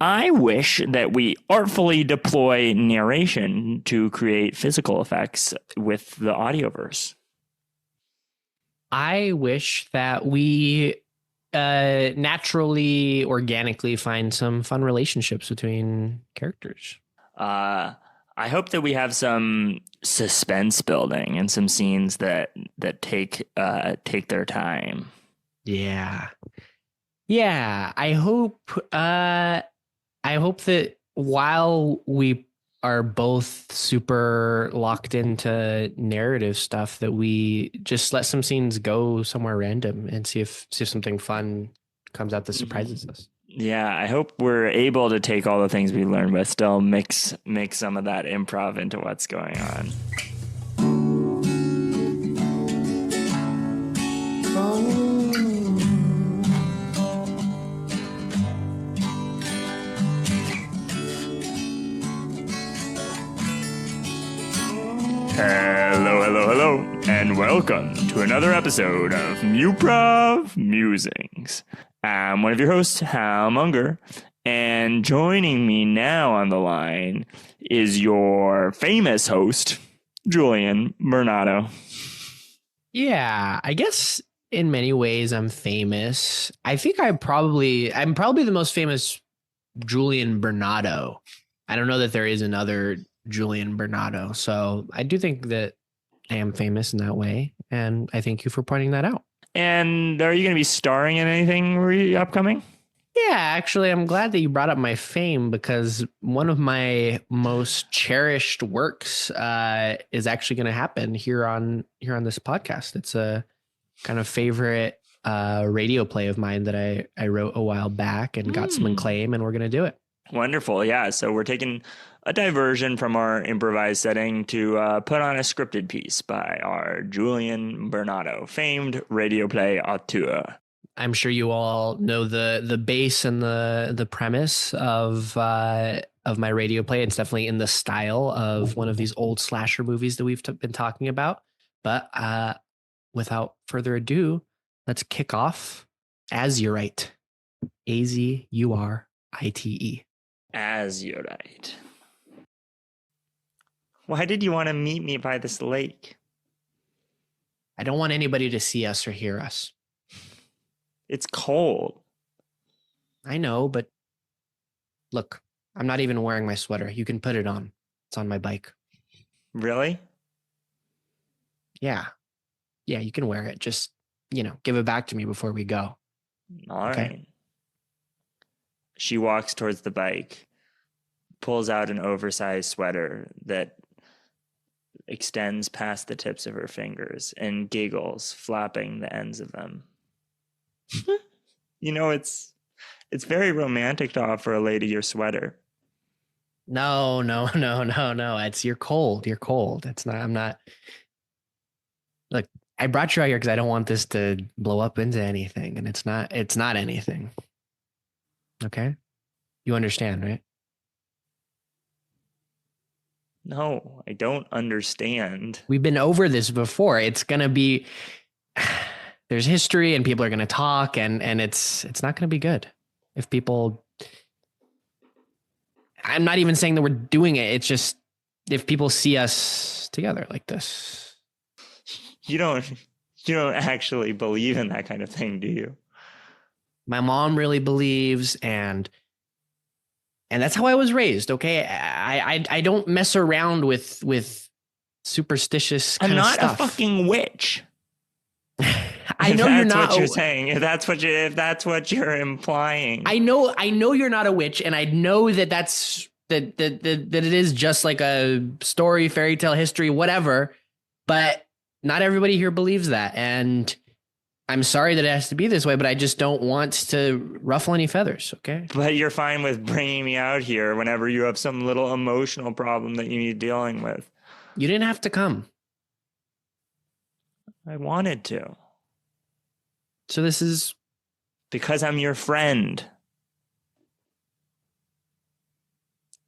I wish that we artfully deploy narration to create physical effects with the audioverse. I wish that we naturally, organically find some fun relationships between characters. I hope that we have some suspense building and some scenes that take their time. Yeah. Yeah. I hope that while we are both super locked into narrative stuff, that we just let some scenes go somewhere random and see if something fun comes out that surprises us. Yeah, I hope we're able to take all the things we learned, but still mix some of that improv into what's going on. Hello, and welcome to another episode of Muprov Musings. I'm one of your hosts, Hal Munger, and joining me now on the line is your famous host, Julian Bernardo. Yeah, I guess in many ways I'm famous. I think I'm probably the most famous Julian Bernardo. I don't know that there is another Julian Bernardo. So I do think that I am famous in that way. And I thank you for pointing that out. And are you going to be starring in anything upcoming? Yeah, actually, I'm glad that you brought up my fame, because one of my most cherished works is actually going to happen here on this podcast. It's a kind of favorite radio play of mine that I wrote a while back and got some acclaim, and we're going to do it. Wonderful. Yeah. So we're taking a diversion from our improvised setting to put on a scripted piece by our Julian Bernardo, famed radio play auteur. I'm sure you all know the base and the premise of my radio play. It's definitely in the style of one of these old slasher movies that we've been talking about. But without further ado, let's kick off Azurite. Azurite. Azurite. Why did you want to meet me by this lake? I don't want anybody to see us or hear us. It's cold. I know, but look, I'm not even wearing my sweater. You can put it on. It's on my bike. Really? Yeah. Yeah, you can wear it. Just, give it back to me before we go. All right. She walks towards the bike, pulls out an oversized sweater that extends past the tips of her fingers and giggles, flapping the ends of them. It's very romantic to offer a lady your sweater. No. You're cold. You're cold. I'm not. Look, I brought you out here because I don't want this to blow up into anything, and it's not anything. Okay? You understand, right? No, I don't understand. We've been over this before. It's going to be, there's history and people are going to talk, and it's not going to be good if people, I'm not even saying that we're doing it. It's just if people see us together like this. You don't actually believe in that kind of thing, do you? My mom really believes, and that's how I was raised. Okay. I don't mess around with superstitious kind of stuff. I'm not a fucking witch. I know you're not. That's what you're saying. If that's what you're implying. I know you're not a witch, and I know that that it is just like a story, fairy tale, history, whatever. But not everybody here believes that, and I'm sorry that it has to be this way, but I just don't want to ruffle any feathers, okay? But you're fine with bringing me out here whenever you have some little emotional problem that you need dealing with. You didn't have to come. I wanted to. So this is... Because I'm your friend.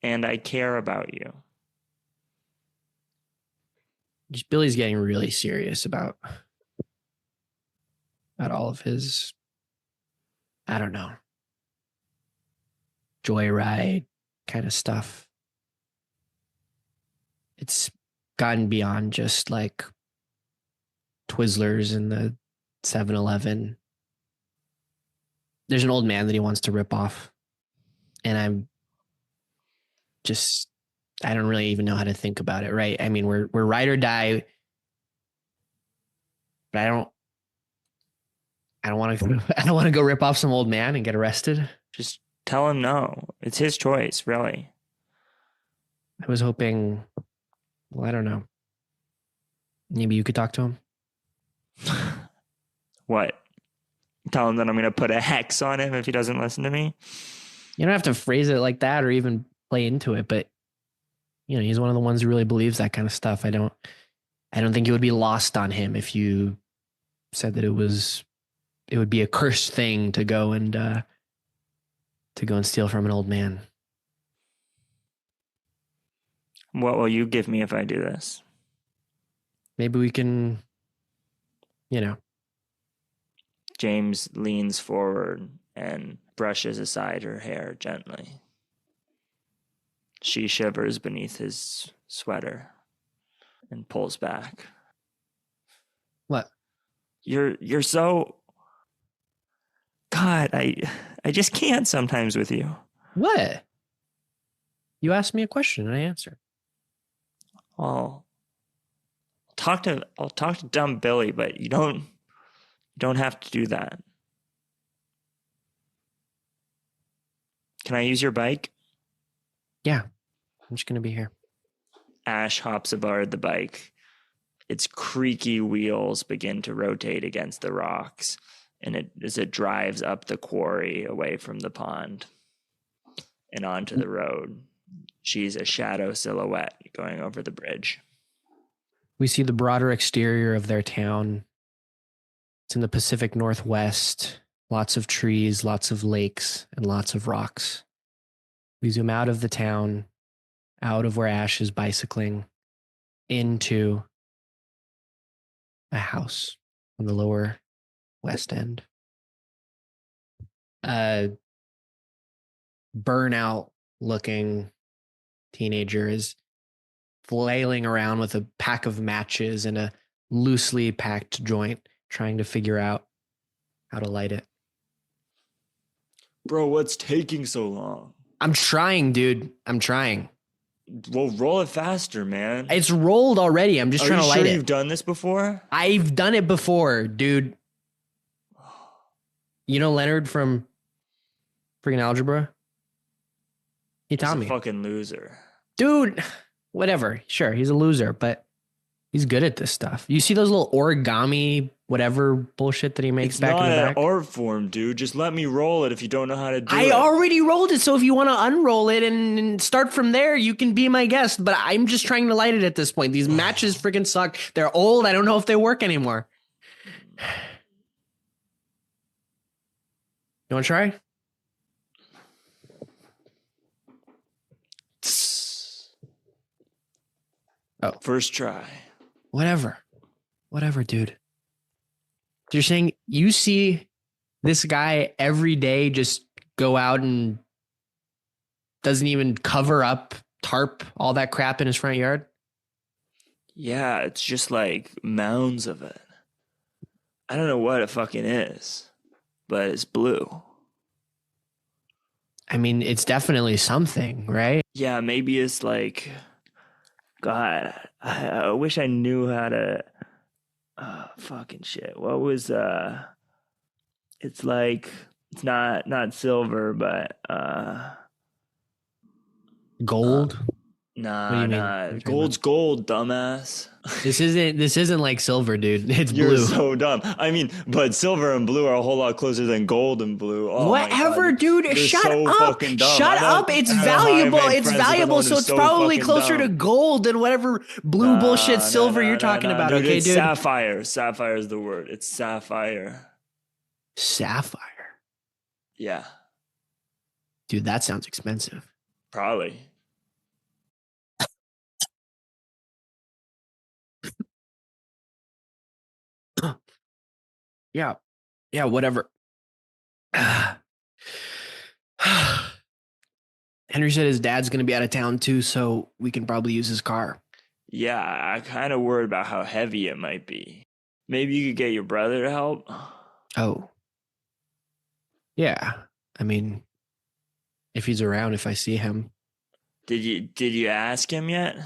And I care about you. Billy's getting really serious about all of his, I don't know, joyride kind of stuff. It's gotten beyond just like Twizzlers in the 7-Eleven. There's an old man that he wants to rip off. And I don't really even know how to think about it, right? I mean, we're ride or die, but I don't want to I don't want to go rip off some old man and get arrested. Just tell him no. It's his choice, really. I was hoping, well, I don't know. Maybe you could talk to him. What? Tell him that I'm going to put a hex on him if he doesn't listen to me? You don't have to phrase it like that or even play into it, but he's one of the ones who really believes that kind of stuff. I don't think it would be lost on him if you said that it would be a cursed thing to go and steal from an old man. What will you give me if I do this? Maybe we can, James leans forward and brushes aside her hair gently. She shivers beneath his sweater and pulls back. What? You're so... God, I just can't sometimes with you. What? You asked me a question and I answered. I'll talk to dumb Billy, but you don't have to do that. Can I use your bike? Yeah, I'm just gonna be here. Ash hops aboard the bike. Its creaky wheels begin to rotate against the rocks, and as it drives up the quarry away from the pond and onto the road. She's a shadow silhouette going over the bridge. We see the broader exterior of their town. It's in the Pacific Northwest. Lots of trees, lots of lakes, and lots of rocks. We zoom out of the town, out of where Ash is bicycling, into a house on the lower west end. A burnout looking teenager is flailing around with a pack of matches and a loosely packed joint, trying to figure out how to light it. Bro, what's taking so long? I'm trying, dude. I'm trying. Well, roll it faster, man. It's rolled already. I'm just trying to light it. Are you sure you've done this before? I've done it before, dude. You know Leonard from freaking algebra? He taught me. He's a fucking loser. Dude, whatever. Sure, he's a loser, but he's good at this stuff. You see those little origami, whatever bullshit that he makes back in the back? It's not an art form, dude. Just let me roll it if you don't know how to do it. I already rolled it, so if you want to unroll it and start from there, you can be my guest. But I'm just trying to light it at this point. These matches freaking suck. They're old. I don't know if they work anymore. You want to try? Oh, first try. Whatever, dude. You're saying you see this guy every day just go out and doesn't even cover up, tarp, all that crap in his front yard? Yeah, it's just like mounds of it. I don't know what it fucking is, but it's blue. I mean, it's definitely something, right? Yeah, maybe it's like... God, I wish I knew how to... fucking shit. What was... It's like... It's not silver, but... Gold? Nah. Gold's gold, dumbass. This isn't like silver, dude. It's You're blue. You're so dumb. I mean, but silver and blue are a whole lot closer than gold and blue. Oh, whatever, dude. You're shut so up. Fucking dumb. Shut up. It's valuable. It's valuable. So it's probably closer to gold than whatever blue bullshit silver you're talking about. Dude, okay, it's dude. Sapphire. Sapphire is the word. It's sapphire. Sapphire. Yeah. Dude, that sounds expensive. Probably. Yeah, whatever. Henry said his dad's going to be out of town too, so we can probably use his car. Yeah, I kind of worried about how heavy it might be. Maybe you could get your brother to help. Oh. Yeah. I mean, if he's around, if I see him. Did you ask him yet?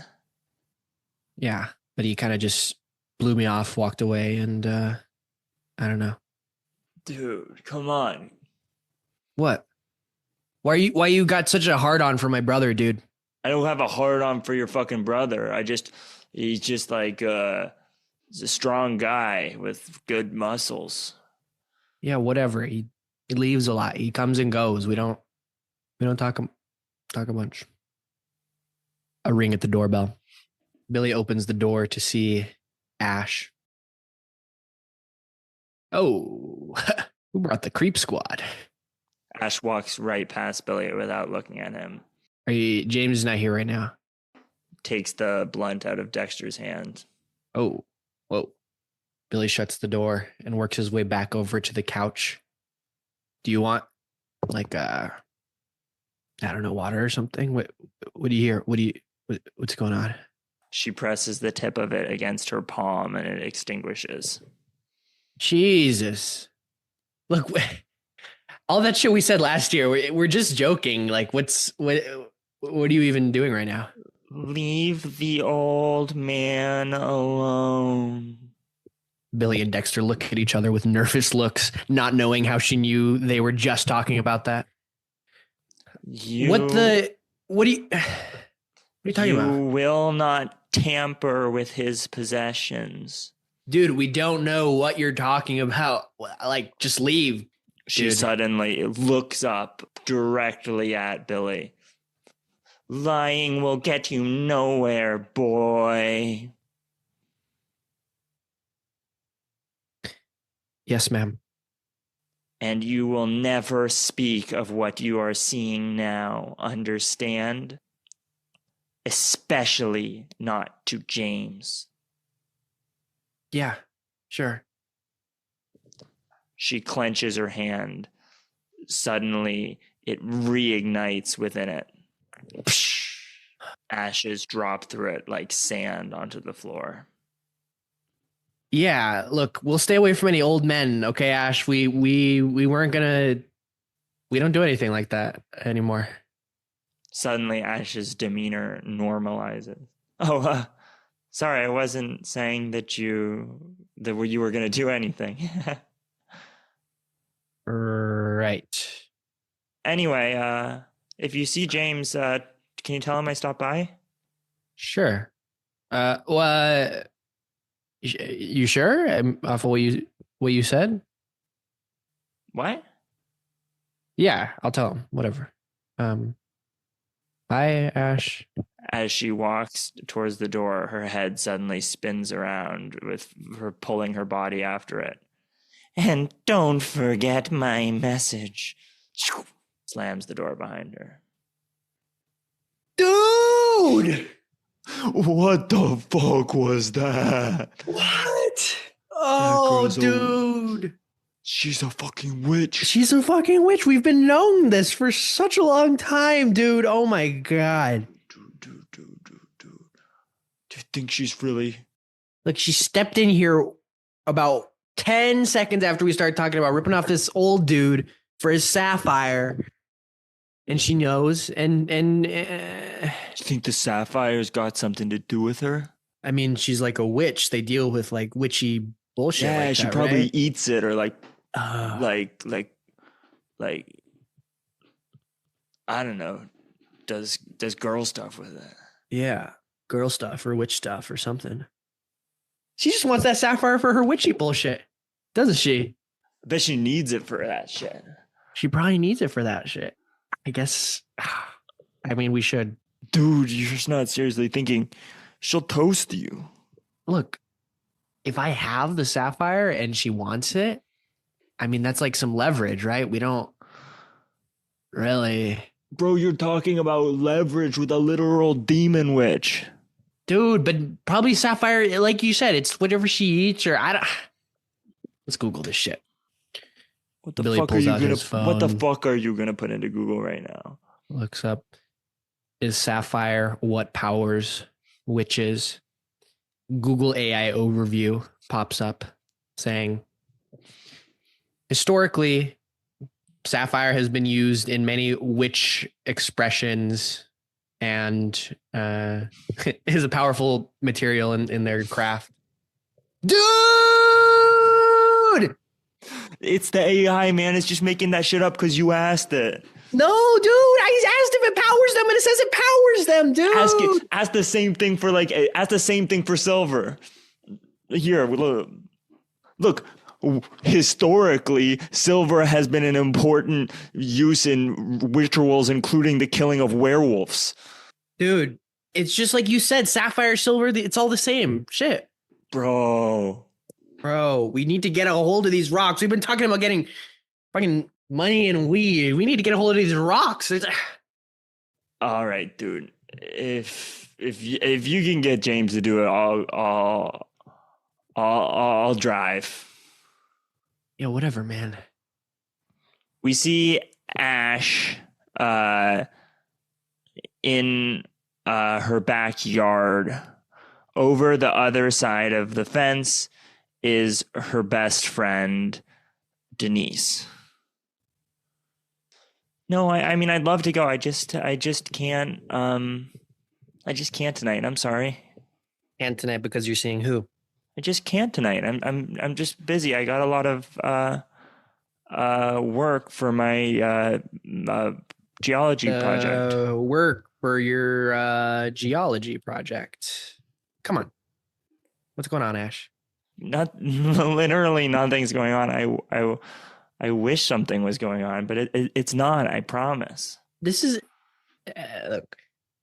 Yeah. But he kind of just blew me off, walked away, and I don't know. Dude, come on. What? Why you got such a hard on for my brother, dude? I don't have a hard on for your fucking brother. He's just like he's a strong guy with good muscles. Yeah, whatever. He leaves a lot. He comes and goes. We don't talk a bunch. A ring at the doorbell. Billy opens the door to see Ash. Oh, who brought the creep squad? Ash walks right past Billy without looking at him. James is not here right now. Takes the blunt out of Dexter's hand. Oh, whoa. Billy shuts the door and works his way back over to the couch. Do you want like I don't know, water or something? What do you hear? What's going on? She presses the tip of it against her palm and it extinguishes. Jesus. Look, all that shit we said last year, we're just joking. Like, what are you even doing right now? Leave the old man alone. Billy and Dexter look at each other with nervous looks, not knowing how she knew they were just talking about that. What are you talking about? You will not tamper with his possessions. Dude, we don't know what you're talking about. Like, just leave. She Dude. Suddenly looks up directly at Billy. Lying will get you nowhere, boy. Yes, ma'am. And you will never speak of what you are seeing now, understand? Especially not to James. Yeah, sure. She clenches her hand. Suddenly, it reignites within it. Ashes drop through it like sand onto the floor. Yeah, look, we'll stay away from any old men, okay, Ash? We weren't gonna. We don't do anything like that anymore. Suddenly, Ash's demeanor normalizes. Oh, sorry, I wasn't saying that you were gonna do anything. Right. Anyway, if you see James, can you tell him I stopped by? Sure. Well, you sure? Off of what you said? What? Yeah, I'll tell him. Whatever. Bye, Ash. As she walks towards the door, her head suddenly spins around, with her pulling her body after it. And don't forget my message. Slams the door behind her. Dude! What the fuck was that? What? Oh, dude. She's a fucking witch. She's a fucking witch. We've been knowing this for such a long time, dude. Oh my God. Dude. Do you think she's really... Look, she stepped in here about 10 seconds after we started talking about ripping off this old dude for his sapphire. And she knows. And Do you think the sapphires got something to do with her? I mean, she's like a witch. They deal with like witchy bullshit. Yeah, like she that, probably right? eats it or like I don't know, does girl stuff with it. Yeah, girl stuff or witch stuff or something. She just wants that sapphire for her witchy bullshit, doesn't she? I bet she needs it for that shit. She probably needs it for that shit. I guess. I mean, we should. Dude, you're just not seriously thinking she'll toast you. Look, if I have the sapphire and she wants it, I mean, that's like some leverage, right? We don't really. Bro, you're talking about leverage with a literal demon witch. Dude, but probably sapphire, like you said, it's whatever she eats or I don't. Let's Google this shit. What the Billy fuck are pulls you out gonna? his phone. What the fuck are you gonna put into Google right now? Looks up is sapphire? What powers witches? Google AI overview pops up saying historically, sapphire has been used in many witch expressions and is a powerful material in their craft. Dude! It's the AI, man. It's just making that shit up because you asked it. No, dude. I asked if it powers them, and it says it powers them, dude. Ask the same thing for ask the same thing for silver. Here, look. Historically, silver has been an important use in rituals, including the killing of werewolves. Dude, it's just like you said, sapphire, silver, it's all the same shit. Bro, we need to get a hold of these rocks. We've been talking about getting fucking money and weed. We need to get a hold of these rocks. All right, dude. If you can get James to do it, I'll drive. Yeah, whatever, man. We see Ash in her backyard. Over the other side of the fence is her best friend, Denise. No, I mean, I'd love to go. I just can't. I just can't tonight. I'm sorry. Can't tonight because you're seeing who? I just can't tonight. I'm just busy. I got a lot of work for my geology project. Work for your geology project. Come on. What's going on, Ash? Literally nothing's going on. I wish something was going on, but it's not. I promise. This is look.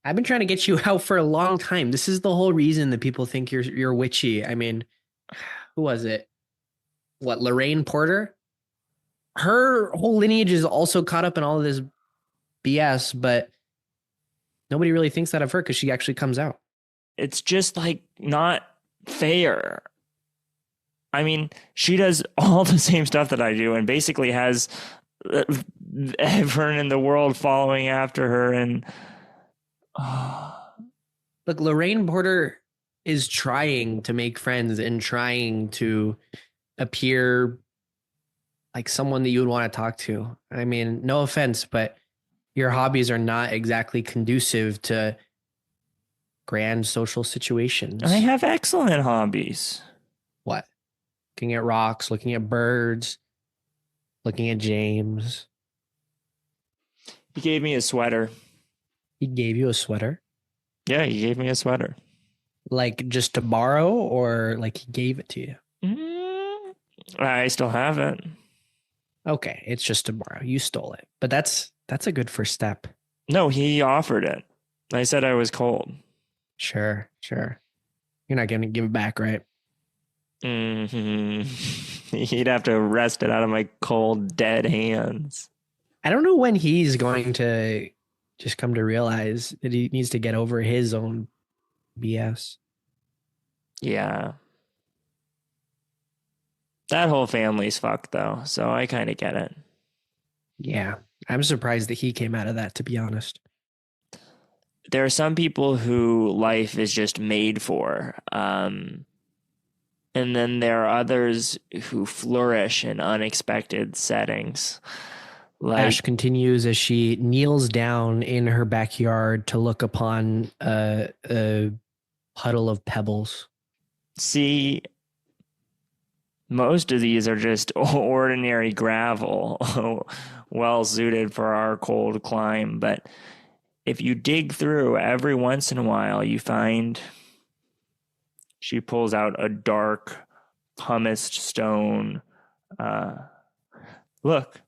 I've been trying to get you out for a long time. This is the whole reason that people think you're witchy. I mean, who was it? What, Lorraine Porter? Her whole lineage is also caught up in all of this BS, but nobody really thinks that of her because she actually comes out. It's just not fair. I mean, she does all the same stuff that I do and basically has everyone in the world following after her. And look, Lorraine Porter is trying to make friends and trying to appear like someone that you would want to talk to. I mean, no offense, but your hobbies are not exactly conducive to grand social situations. I have excellent hobbies. What? Looking at rocks, looking at birds, looking at James. He gave me a sweater. He gave you a sweater? Yeah, he gave me a sweater. Like just to borrow or like he gave it to you? I still have it. Okay, it's just to borrow. You stole it. But that's a good first step. No, he offered it. I said I was cold. Sure. You're not going to give it back, right? Mm-hmm. He'd have to wrest it out of my cold, dead hands. I don't know when he's going to just come to realize that he needs to get over his own BS. Yeah. That whole family's fucked, though, so I kind of get it. Yeah, I'm surprised that he came out of that, to be honest. There are some people who life is just made for. And then there are others who flourish in unexpected settings. Ash continues as she kneels down in her backyard to look upon a puddle of pebbles. See, most of these are just ordinary gravel, well suited for our cold climb. But if you dig through every once in a while, you find... She pulls out a dark, pumice stone. Look.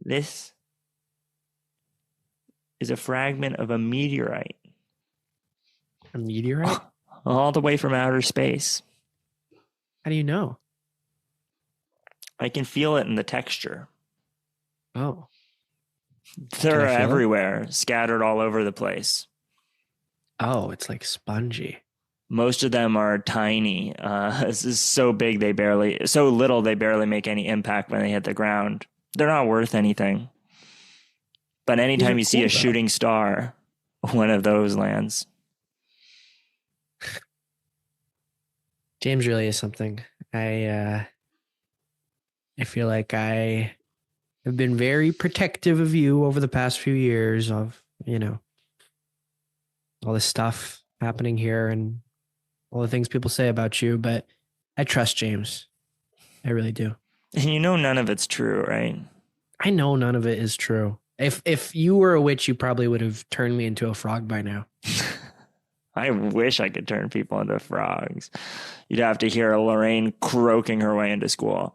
This is a fragment of a meteorite. A meteorite? All the way from outer space. How do you know? I can feel it in the texture. Oh. They're everywhere, scattered all over the place. Oh, it's like spongy. Most of them are tiny. This is so little they barely make any impact when they hit the ground. They're not worth anything. But anytime you see cool, a though. shooting star, one of those lands. James really is something. I feel like I have been very protective of you over the past few years of, all this stuff happening here and all the things people say about you, but I trust James. I really do. And you know none of it's true, right? I know none of it is true. If you were a witch, you probably would have turned me into a frog by now. I wish I could turn people into frogs. You'd have to hear Lorraine croaking her way into school.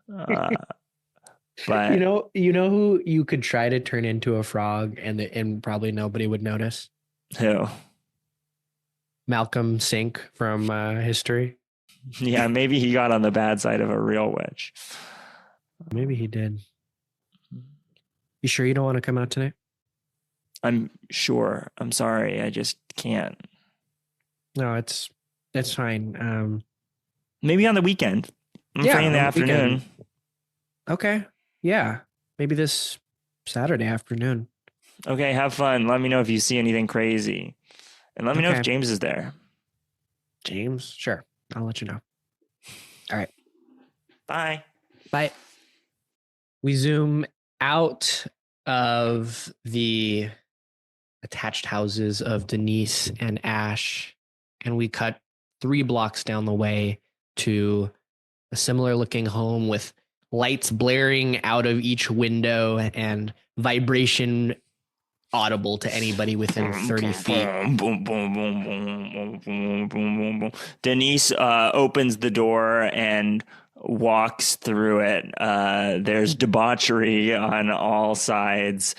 But You know who you could try to turn into a frog and probably nobody would notice? who? Malcolm Sink from History. Yeah, maybe he got on the bad side of a real witch. Maybe he did. You sure you don't want to come out tonight? I'm sure. I'm sorry. I just can't. No, that's fine. Maybe on the weekend. I'm Yeah, free in the on the afternoon. weekend. Okay. Yeah. Maybe this Saturday afternoon. Okay, have fun. Let me know if you see anything crazy. And let me know if Okay. James is there. James? Sure. I'll let you know. All right. Bye. Bye. We zoom out of the attached houses of Denise and Ash, and we cut 3 blocks down the way to a similar looking home with lights blaring out of each window and vibration audible to anybody within 30 feet. Boom, boom, boom, boom, boom, boom, boom, boom, boom. Denise opens the door and walks through it. There's debauchery on all sides.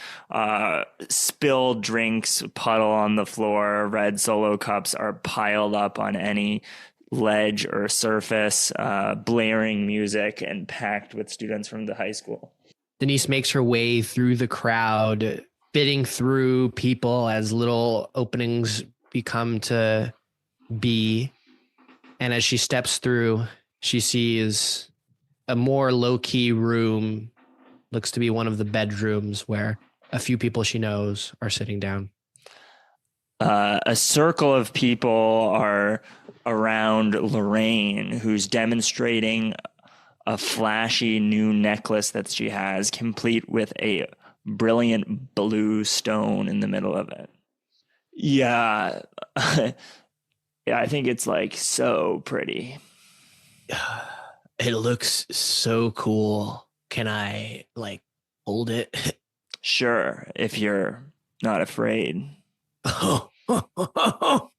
Spilled drinks puddle on the floor. Red Solo cups are piled up on any ledge or surface. Blaring music and packed with students from the high school. Denise makes her way through the crowd, fitting through people as little openings become to be. And as she steps through, she sees a more low-key room, looks to be one of the bedrooms where a few people she knows are sitting down. A circle of people are around Lorraine, who's demonstrating a flashy new necklace that she has, complete with a brilliant blue stone in the middle of it. Yeah. Yeah, I think it's like so pretty. It looks so cool. Can I hold it? Sure, if you're not afraid. Oh, wow.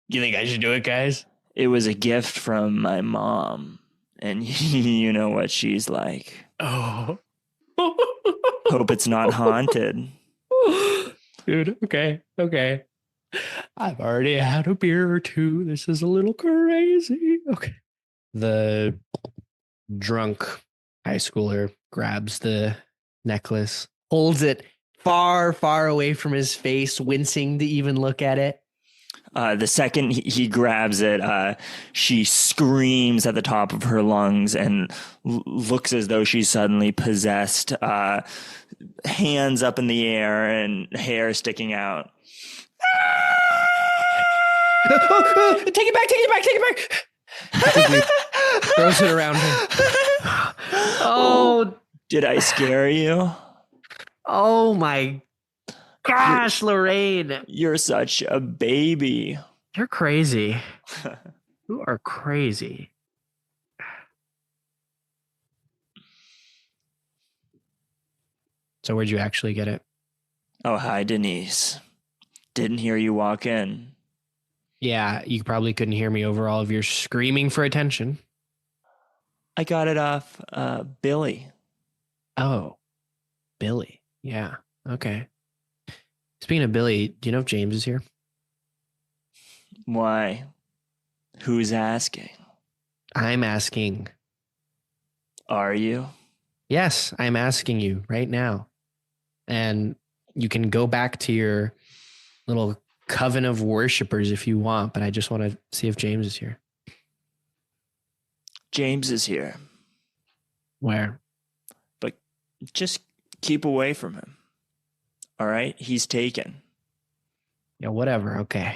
You think I should do it, guys? It was a gift from my mom, and you know what she's like. Oh. Hope it's not haunted. Dude, okay. I've already had a beer or two. This is a little crazy. Okay. The drunk high schooler grabs the necklace, holds it far, far away from his face, wincing to even look at it. The second he grabs it, she screams at the top of her lungs and looks as though she's suddenly possessed. Hands up in the air and hair sticking out. Take it back. Throws it around him. Oh, did I scare you? Oh my gosh, Lorraine. You're such a baby. You're crazy. You are crazy. So where'd you actually get it? Oh, hi, Denise. Didn't hear you walk in. Yeah, you probably couldn't hear me over all of your screaming for attention. I got it off Billy. Oh, Billy. Yeah, okay. Speaking of Billy, do you know if James is here? Why? Who's asking? I'm asking. Are you? Yes, I'm asking you right now. And you can go back to your little coven of worshipers if you want, but I just want to see if James is here. James is here. Where? But just keep away from him. All right? He's taken. Yeah, whatever. Okay.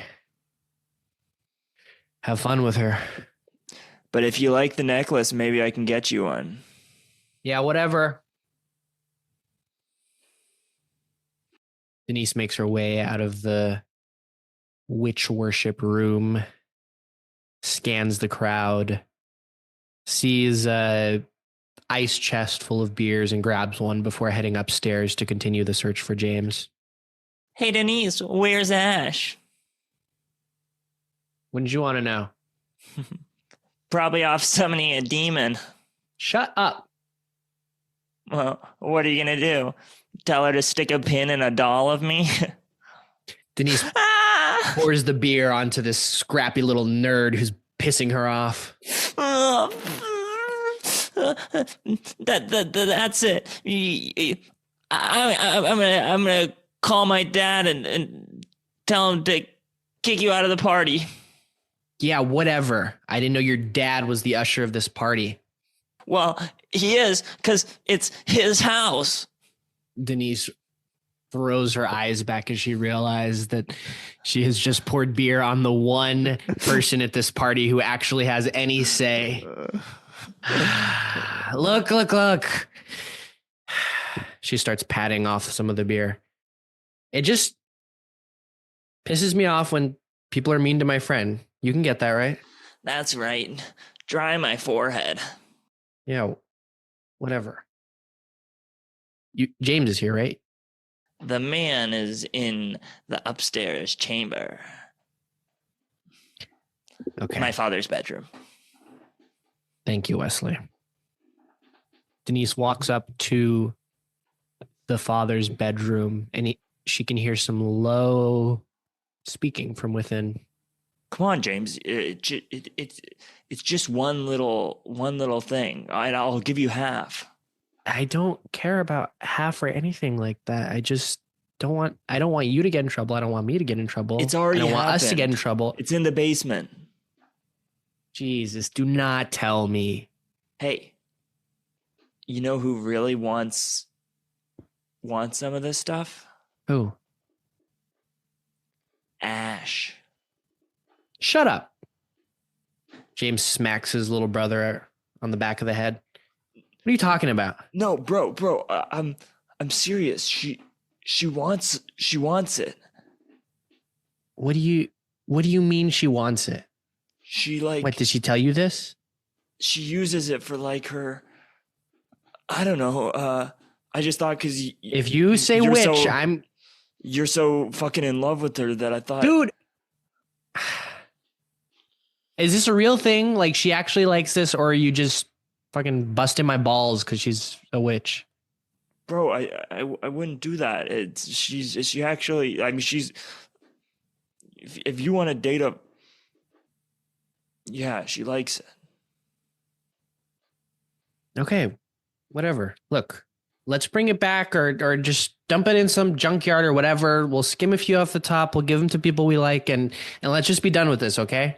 Have fun with her. But if you like the necklace, maybe I can get you one. Yeah, whatever. Denise makes her way out of the witch worship room, scans the crowd, sees a ice chest full of beers and grabs one before heading upstairs to continue the search for James. Hey, Denise, where's Ash? Wouldn't you want to know? Probably off summoning a demon. Shut up. Well, what are you going to do? Tell her to stick a pin in a doll of me? Denise pours the beer onto this scrappy little nerd who's pissing her off. That's it. I'm gonna call my dad and tell him to kick you out of the party. Yeah, whatever. I didn't know your dad was the usher of this party. Well, he is, because it's his house. Denise throws her eyes back as she realizes that she has just poured beer on the one person at this party who actually has any say. Look. She starts patting off some of the beer. It just pisses me off when people are mean to my friend. You can get that, right? That's right. Dry my forehead. Yeah, whatever. James is here, right? The man is in the upstairs chamber. Okay. My father's bedroom. Thank you, Wesley. Denise walks up to the father's bedroom and she can hear some low speaking from within. Come on, James. It's just one little thing. I'll give you half. I don't care about half or anything like that. I just don't want you to get in trouble. I don't want me to get in trouble. It's already happened. I don't want us to get in trouble. It's in the basement. Jesus, do not tell me. Hey, you know who really wants some of this stuff? Who? Ash. Shut up. James smacks his little brother on the back of the head. What are you talking about? No, bro. I'm serious. She wants it. What do you mean she wants it? She like. What, did she tell you this? She uses it for like her. I don't know. I just thought because if you say witch, you're so fucking in love with her that I thought, dude. Is this a real thing? Like she actually likes this, or are you just fucking busting my balls because she's a witch? Bro, I wouldn't do that. She actually. I mean, she's. If you want to date a. Yeah, she likes it. Okay, whatever. Look, let's bring it back or just dump it in some junkyard or whatever. We'll skim a few off the top. We'll give them to people we like and let's just be done with this, okay?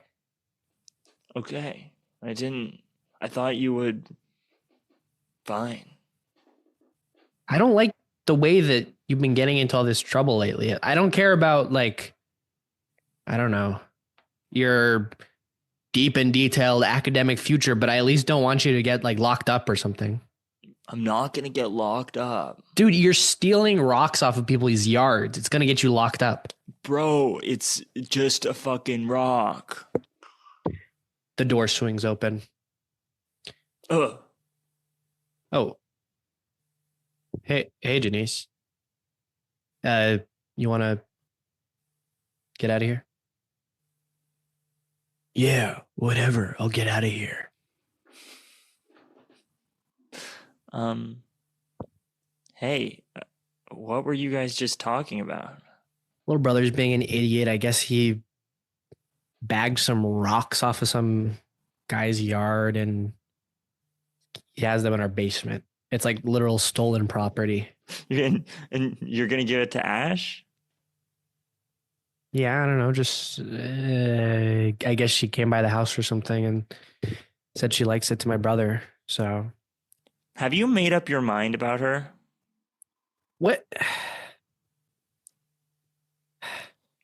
Okay. I thought you would. Fine. I don't like the way that you've been getting into all this trouble lately. I don't care about I don't know, your deep and detailed academic future, but I at least don't want you to get locked up or something. I'm not going to get locked up. Dude, you're stealing rocks off of people's yards. It's going to get you locked up. Bro, it's just a fucking rock. The door swings open. Oh. Hey, Janice. You want to get out of here? Yeah, whatever. I'll get out of here. Hey, what were you guys just talking about? Little brother's being an idiot. I guess he bagged some rocks off of some guy's yard and he has them in our basement. It's like literal stolen property. And you're going to give it to Ash? Yeah, I don't know. Just, I guess she came by the house or something and said she likes it to my brother. So Have you made up your mind about her? What?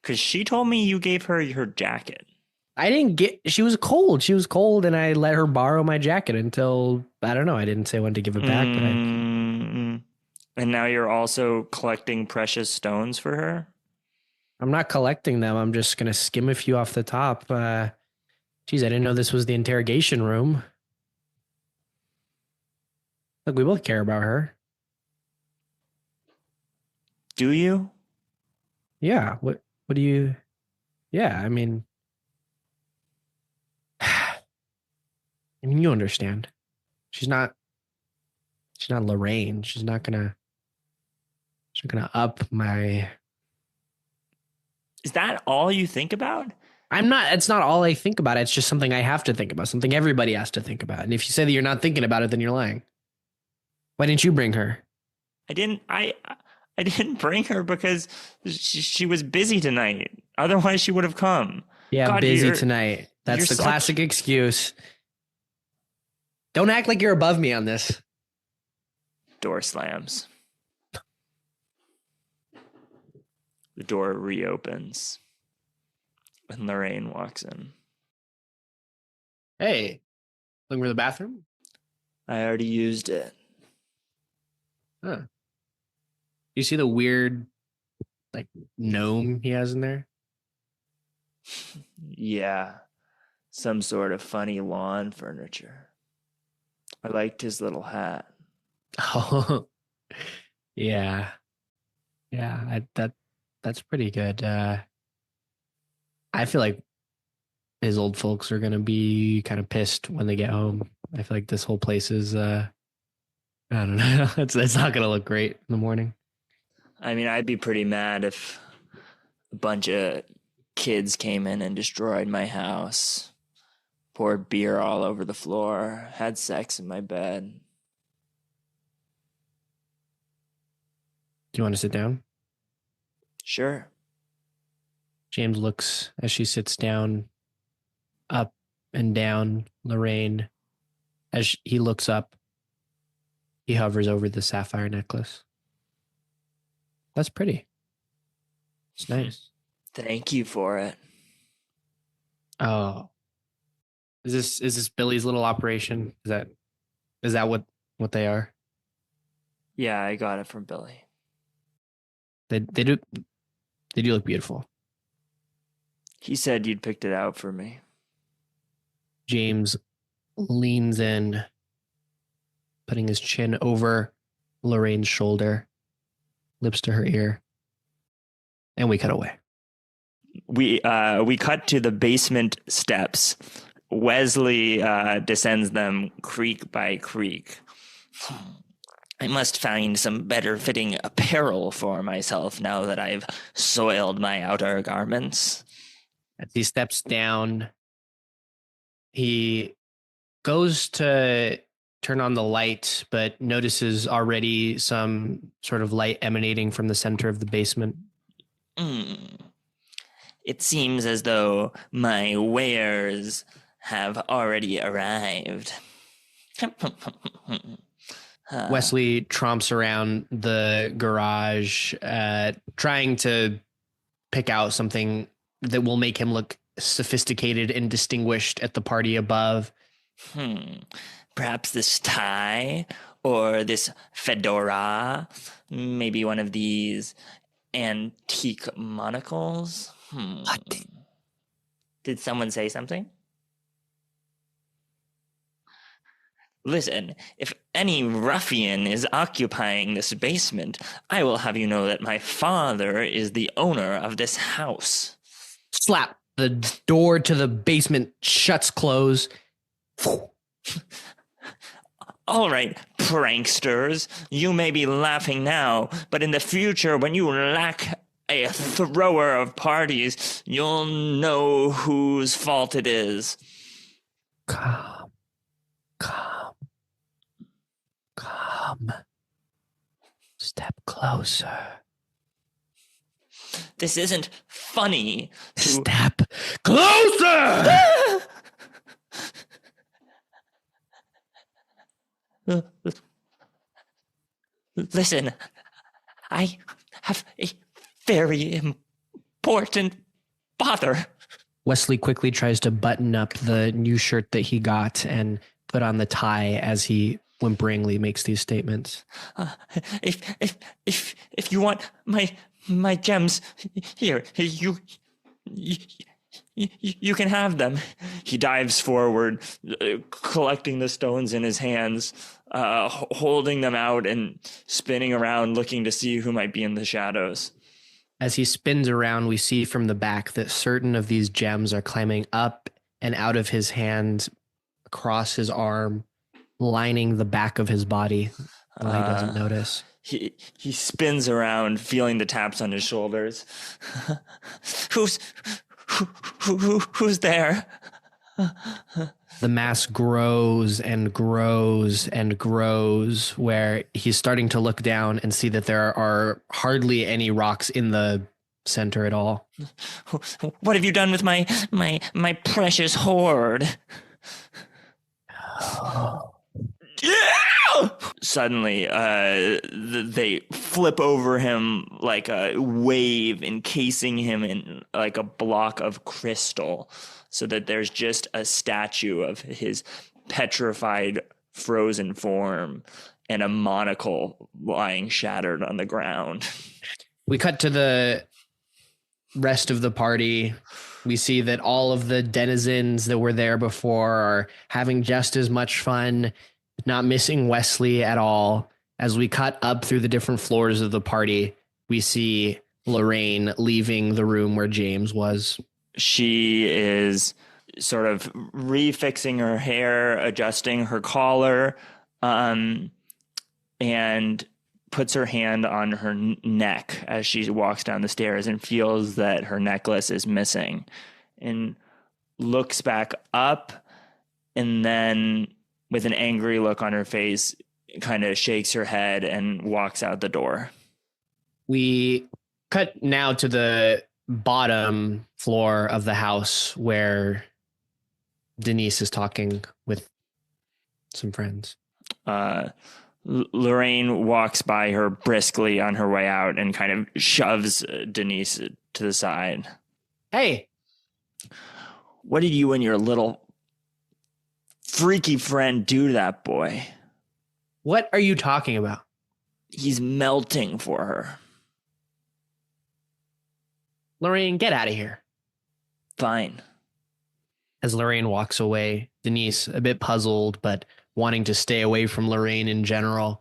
Because she told me you gave her your jacket. I didn't get. She was cold. She was cold, and I let her borrow my jacket until I don't know. I didn't say when to give it back, but And now you're also collecting precious stones for her? I'm not collecting them. I'm just gonna skim a few off the top. Geez, I didn't know this was the interrogation room. Look, we both care about her. Do you? Yeah. What do you? Yeah. I mean, you understand. She's not Lorraine. She's not gonna up my. Is that all you think about? I'm not. It's not all I think about. It's just something I have to think about. Something everybody has to think about. And if you say that you're not thinking about it, then you're lying. Why didn't you bring her? I didn't bring her because she was busy tonight. Otherwise, she would have come. Yeah, God, busy tonight. That's the classic excuse. Don't act like you're above me on this. Door slams. The door reopens. And Lorraine walks in. Hey, looking for the bathroom? I already used it. Huh. You see the weird, like, gnome he has in there? Yeah. Some sort of funny lawn furniture. I liked his little hat. Oh, yeah. Yeah, that's pretty good. I feel like his old folks are gonna be kind of pissed when they get home. I feel like this whole place is I don't know. It's not gonna look great in the morning. I mean, I'd be pretty mad if a bunch of kids came in and destroyed my house, poured beer all over the floor, had sex in my bed. Do you want to sit down? Sure. James looks as she sits down, up and down Lorraine. As he looks up, he hovers over the sapphire necklace. That's pretty. It's nice. Thank you for it. Oh, is this Billy's little operation? Is that what they are? Yeah, I got it from Billy. They do look beautiful. He said you'd picked it out for me. James leans in, putting his chin over Lorraine's shoulder, lips to her ear, and we cut away. We cut to the basement steps. Wesley descends them creak by creak. I must find some better fitting apparel for myself now that I've soiled my outer garments. As he steps down, he goes to turn on the light, but notices already some sort of light emanating from the center of the basement. It seems as though my wares have already arrived. Wesley tromps around the garage, trying to pick out something that will make him look sophisticated and distinguished at the party above. Perhaps this tie or this fedora, maybe one of these antique monocles. What? Did someone say something? Listen, if any ruffian is occupying this basement, I will have you know that my father is the owner of this house. Slap. The door to the basement shuts close. All right, pranksters, you may be laughing now, but in the future, when you lack a thrower of parties, you'll know whose fault it is. Calm. Step closer. This isn't funny. Step closer! Listen, I have a very important bother. Wesley quickly tries to button up the new shirt that he got and put on the tie as he whimperingly makes these statements. If you want my gems, here you can have them. He dives forward, collecting the stones in his hands, holding them out and spinning around, looking to see who might be in the shadows. As he spins around, we see from the back that certain of these gems are climbing up and out of his hand, across his arm, lining the back of his body. Well, he doesn't notice. He spins around, feeling the taps on his shoulders. Who's there? The mass grows and grows and grows, where he's starting to look down and see that there are hardly any rocks in the center at all. What have you done with my precious hoard? Suddenly, they flip over him like a wave, encasing him in like a block of crystal, so that there's just a statue of his petrified, frozen form and a monocle lying shattered on the ground. We cut to the rest of the party. We see that all of the denizens that were there before are having just as much fun, not missing Wesley at all. As we cut up through the different floors of the party, we see Lorraine leaving the room where James was. She is sort of refixing her hair, adjusting her collar, and puts her hand on her neck as she walks down the stairs and feels that her necklace is missing, and looks back up, and then with an angry look on her face, kind of shakes her head and walks out the door. We cut now to the bottom floor of the house where Denise is talking with some friends. Lorraine walks by her briskly on her way out and kind of shoves Denise to the side. Hey, what did you and your little freaky friend do to that boy? what are you talking about? He's melting for her. Lorraine, get out of here. Fine. As Lorraine walks away, Denise, a bit puzzled, but wanting to stay away from Lorraine in general,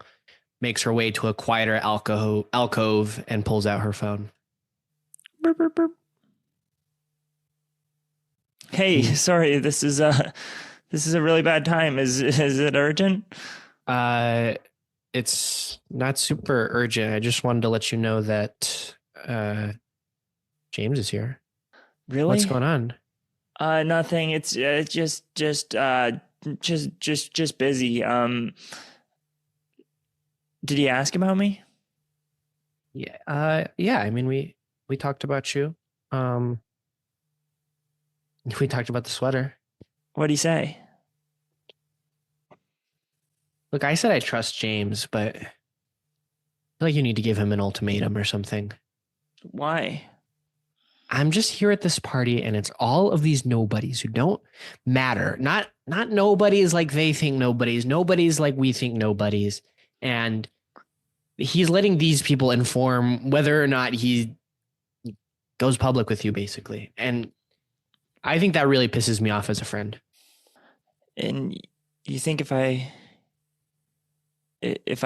makes her way to a quieter alcove and pulls out her phone. Burp, burp, burp. Hey, sorry, this is a really bad time. Is it urgent? It's not super urgent. I just wanted to let you know that James is here. Really? What's going on? Nothing. It's just busy. Did he ask about me? Yeah. Yeah. I mean, we talked about you. We talked about the sweater. What'd he say? Look, I said I trust James, but I feel like you need to give him an ultimatum or something. Why? I'm just here at this party, and it's all of these nobodies who don't matter. Not nobodies like they think nobodies. Nobodies like we think nobodies. And he's letting these people inform whether or not he goes public with you, basically. And I think that really pisses me off as a friend. And you think if I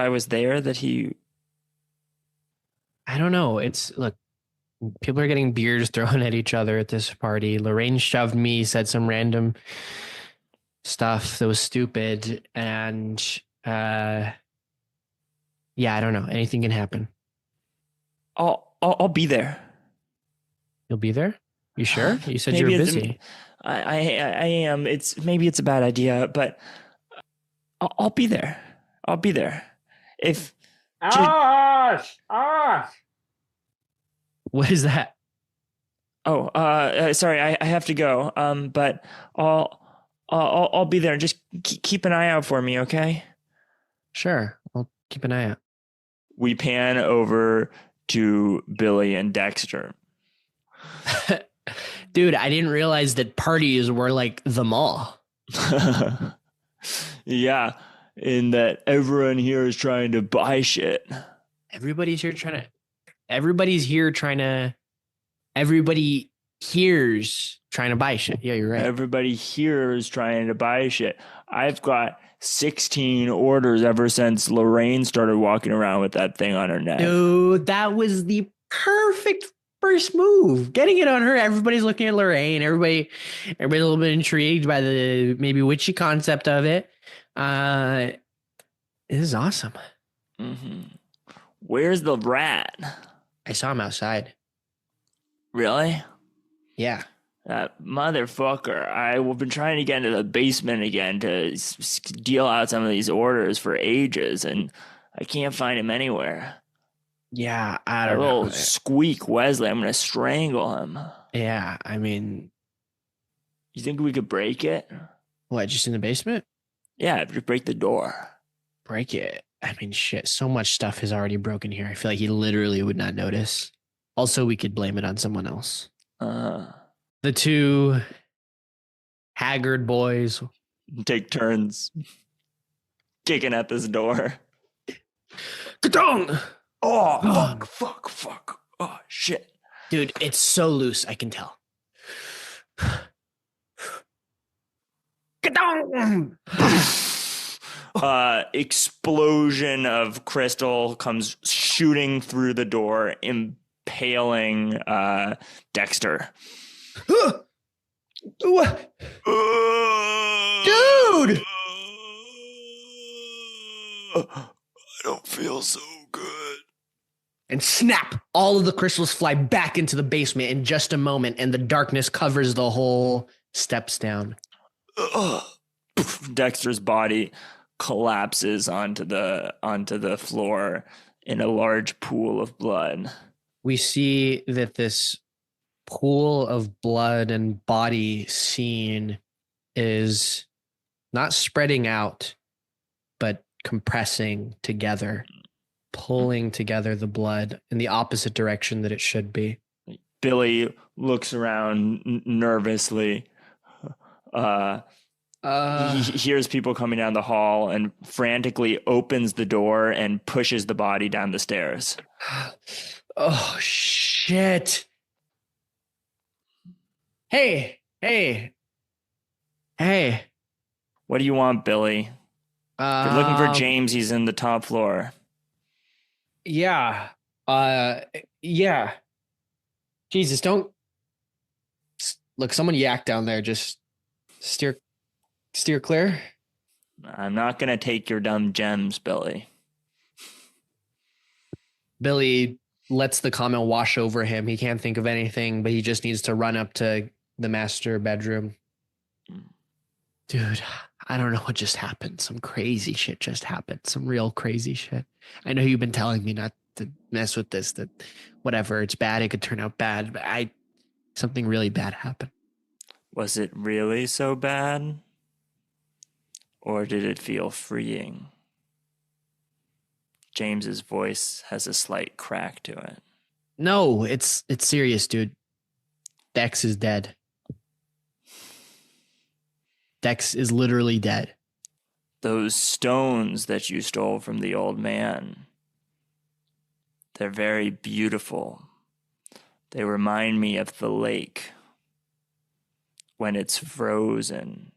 was there that he... I don't know. Look, people are getting beers thrown at each other at this party. Lorraine shoved me, said some random stuff that was stupid. And yeah, I don't know. Anything can happen. I'll be there. You'll be there? You sure? You said you were busy. I am. Maybe it's a bad idea, but I'll be there. I'll be there. If What is that? Oh, sorry, I have to go. But I'll be there. Just keep an eye out for me, okay? Sure. I'll keep an eye out. we pan over to Billy and Dexter. Dude, I didn't realize that parties were like the mall. Yeah, in that everyone here is trying to buy shit. Everybody here's trying to buy shit. Yeah, you're right. Everybody here is trying to buy shit. I've got 16 orders ever since Lorraine started walking around with that thing on her neck. Dude, that was the perfect first move. Getting it on her. Everybody's looking at Lorraine. Everybody's a little bit intrigued by the maybe witchy concept of it. This is awesome. Mm-hmm. Where's the rat? I saw him outside. Really? Yeah. That motherfucker. I've been trying to get into the basement again to deal out some of these orders for ages, and I can't find him anywhere. Yeah, I don't That know. little squeak Wesley, I'm going to strangle him. Yeah, I mean... You think we could break it? What, just in the basement? Yeah, just break the door. Break it? I mean, shit, so much stuff is already broken here. I feel like he literally would not notice. Also, we could blame it on someone else. The two haggard boys take turns kicking at this door. Ka-dong! Oh, fuck. Oh, shit. Dude, it's so loose, I can tell. Ka-dong! Explosion of crystal comes shooting through the door, impaling Dexter. What? Dude! I don't feel so good. And snap, all of the crystals fly back into the basement in just a moment, and the darkness covers the whole steps down. Dexter's body collapses onto the floor in a large pool of blood. We see that this pool of blood and body scene is not spreading out, but compressing together, pulling together the blood in the opposite direction that it should be. Billy looks around nervously. He hears people coming down the hall and frantically opens the door and pushes the body down the stairs. Oh, shit. Hey. What do you want, Billy? If you're looking for James, he's in the top floor. Yeah. Yeah. Jesus, don't... Look, someone yak down there. Just steer clear. I'm not going to take your dumb gems, Billy. Billy lets the comment wash over him. He can't think of anything, but he just needs to run up to the master bedroom. Dude, I don't know what just happened. Some crazy shit just happened. Some real crazy shit. I know you've been telling me not to mess with this, that whatever, it's bad, it could turn out bad, but something really bad happened. Was it really so bad? Or did it feel freeing? James's voice has a slight crack to it. No, it's serious, dude. Dex is dead. Dex is literally dead. Those stones that you stole from the old man, they're very beautiful. They remind me of the lake when it's frozen.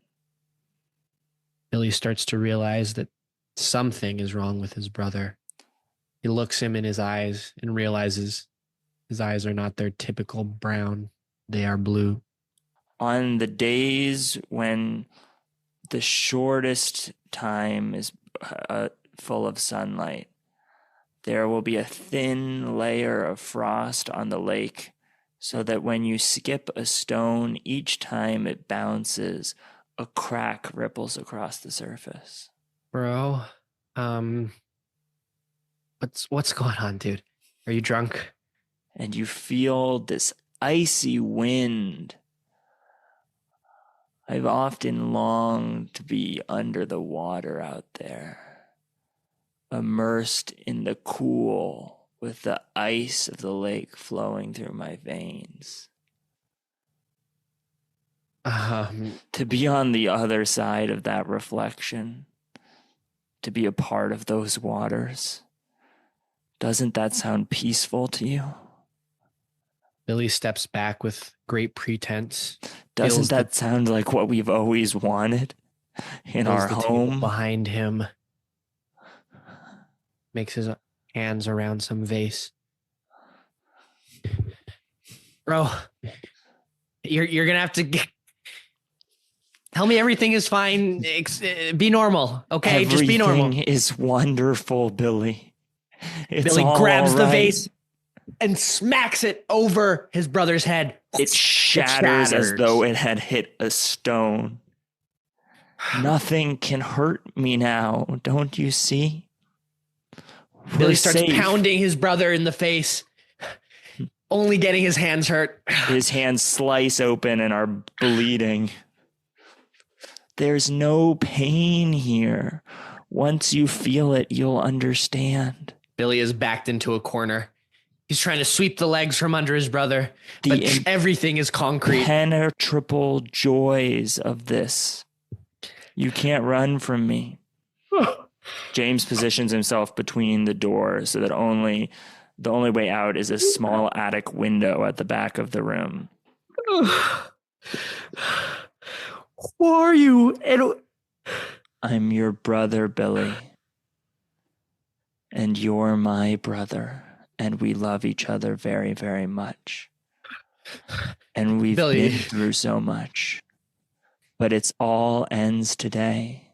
Billy starts to realize that something is wrong with his brother. He looks him in his eyes and realizes his eyes are not their typical brown. They are blue. On the days when the shortest time is full of sunlight, there will be a thin layer of frost on the lake so that when you skip a stone, each time it bounces, a crack ripples across the surface. Bro, what's going on, dude? Are you drunk? And you feel this icy wind. I've often longed to be under the water out there, immersed in the cool with the ice of the lake flowing through my veins. To be on the other side of that reflection, to be a part of those waters. Doesn't that sound peaceful to you? Billy steps back with great pretense. Doesn't that sound like what we've always wanted in our home? Behind him, makes his hands around some vase. Bro, you're gonna have to tell me everything is fine. Be normal, okay? Just be normal. Everything is wonderful, Billy. Billy grabs the vase and smacks it over his brother's head. It shatters as though it had hit a stone. Nothing can hurt me now, don't you see? Billy starts pounding his brother in the face, only getting his hands hurt. His hands slice open and are bleeding. There's no pain here. Once you feel it, you'll understand. Billy is backed into a corner. He's trying to sweep the legs from under his brother, but everything is concrete. Penetrable joys of this. You can't run from me. James positions himself between the doors so that the only way out is a small attic window at the back of the room. Who are you? I'm your brother, Billy. And you're my brother. And we love each other very, very much. And we've been through so much. But it's all ends today.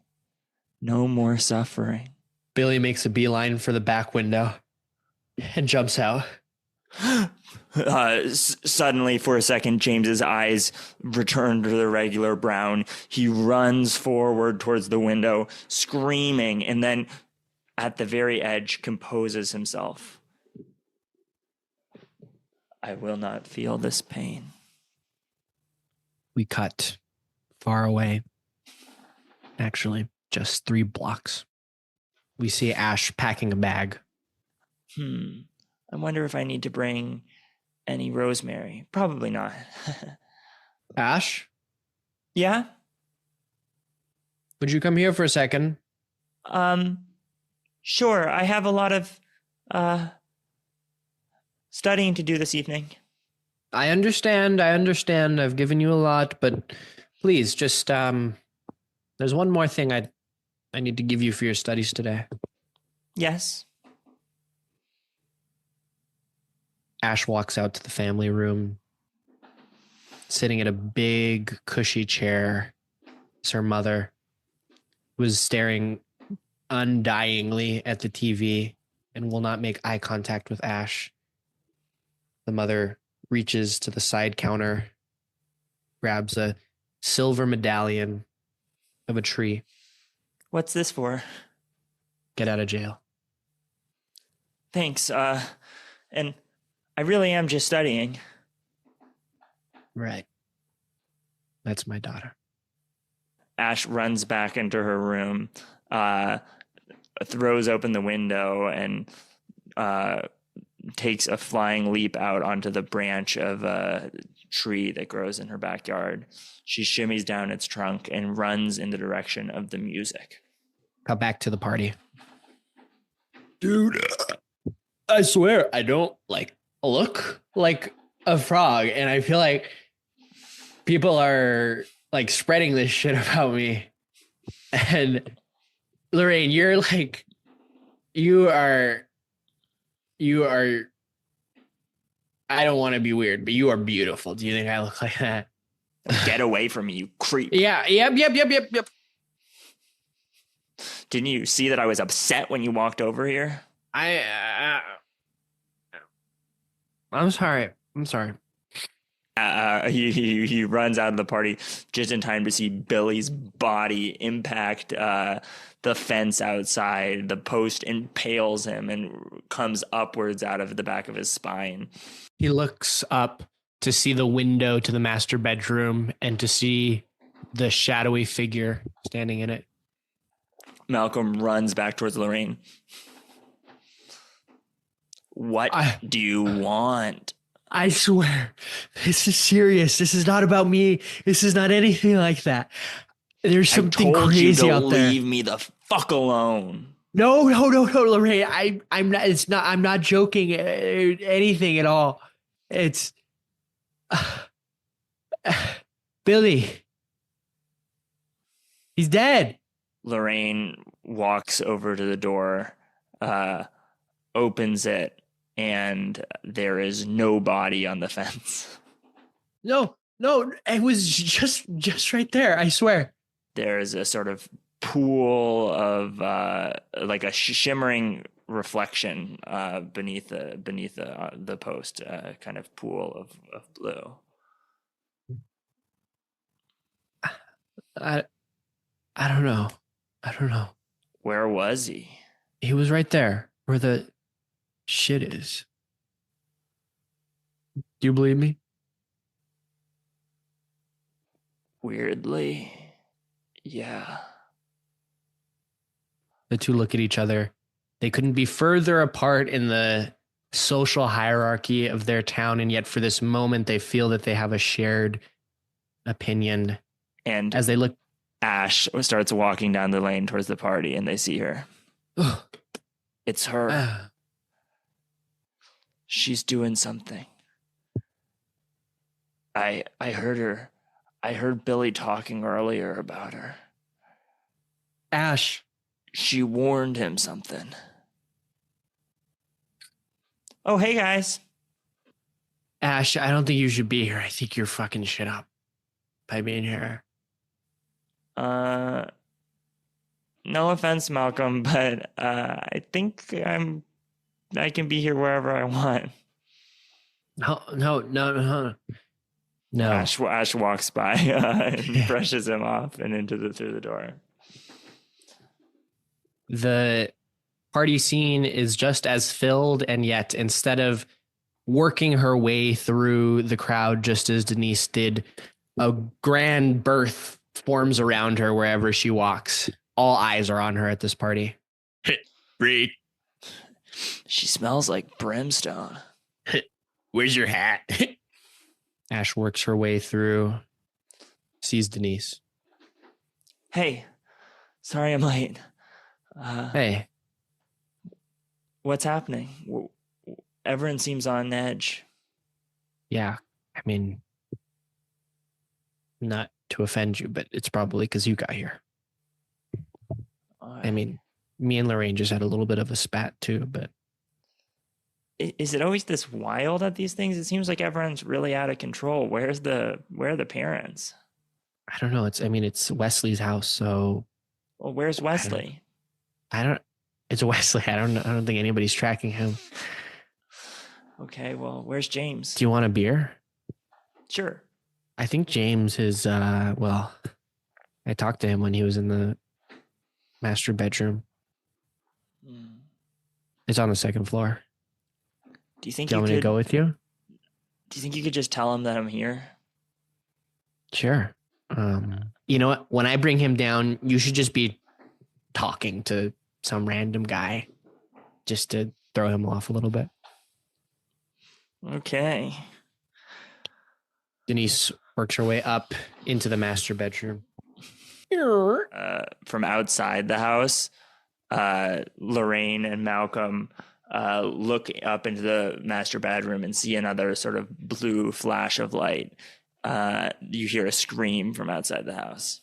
No more suffering. Billy makes a beeline for the back window and jumps out. Suddenly, for a second, James's eyes return to the regular brown. He runs forward towards the window, screaming, and then at the very edge composes himself. I will not feel this pain. We cut far away. Actually, just 3 blocks. We see Ash packing a bag. I wonder if I need to bring any rosemary. Probably not. Ash? Yeah? Would you come here for a second? Sure. I have a lot of studying to do this evening. I understand. I've given you a lot, but please just there's one more thing I need to give you for your studies today. Yes. Ash walks out to the family room, sitting at a big, cushy chair. It's her mother, who is staring undyingly at the TV and will not make eye contact with Ash. The mother reaches to the side counter, grabs a silver medallion of a tree. What's this for? Get out of jail. Thanks. And I really am just studying. Right. That's my daughter. Ash runs back into her room, throws open the window, and takes a flying leap out onto the branch of a tree that grows in her backyard. She shimmies down its trunk and runs in the direction of the music. Cut back to the party. Dude, I swear I don't look like a frog, and I feel like people are spreading this shit about me. And Lorraine, you are I don't want to be weird, but you are beautiful. Do you think I look like that? Get away from me, you creep. Yeah, yep. Didn't you see that I was upset when you walked over here? I'm sorry. He runs out of the party just in time to see Billy's body impact the fence outside. The post impales him and comes upwards out of the back of his spine. He looks up to see the window to the master bedroom and to see the shadowy figure standing in it. Malcolm runs back towards Lorraine. What do you want? I swear, this is serious. This is not about me. This is not anything like that. There's something crazy out there. Leave me the fuck alone. No, Lorraine. I'm not. It's not. I'm not joking. Anything at all. It's Billy. He's dead. Lorraine walks over to the door, opens it, and there is no body on the fence. No, it was just right there. I swear. There is a sort of pool of like a shimmering reflection beneath the post, kind of pool of blue. I don't know. Where was he? He was right there where the shit is. Do you believe me? Weirdly, yeah. The two look at each other. They couldn't be further apart in the social hierarchy of their town, and yet for this moment they feel that they have a shared opinion. And as they look, Ash starts walking down the lane towards the party, and they see her. It's her. She's doing something. I heard her. I heard Billy talking earlier about her. Ash. She warned him something. Oh, hey guys. Ash, I don't think you should be here. I think you're fucking shit up by being here. No offense, Malcolm, but I think I can be here wherever I want. No. Ash walks by and brushes him off and through the door. The party scene is just as filled, and yet instead of working her way through the crowd just as Denise did, a grand berth forms around her wherever she walks. All eyes are on her at this party. Reed, she smells like brimstone. Where's your hat? Ash works her way through, sees Denise. Hey, sorry I'm late. Hey. What's happening? Everyone seems on edge. Yeah, I mean, not to offend you, but it's probably because you got here. I mean, me and Lorraine just had a little bit of a spat too, but... Is it always this wild at these things? It seems like everyone's really out of control. Where are the parents? I don't know. It's Wesley's house, so... Well, where's Wesley? It's Wesley. I don't think anybody's tracking him. Okay, well, where's James? Do you want a beer? Sure. I think James is, I talked to him when he was in the master bedroom. It's on the second floor. Do you want me to go with you? Do you think you could just tell him that I'm here? Sure. You know what? When I bring him down, you should just be talking to some random guy just to throw him off a little bit. Okay. Denise works her way up into the master bedroom. From outside the house, Lorraine and Malcolm look up into the master bedroom and see another sort of blue flash of light. You hear a scream from outside the house.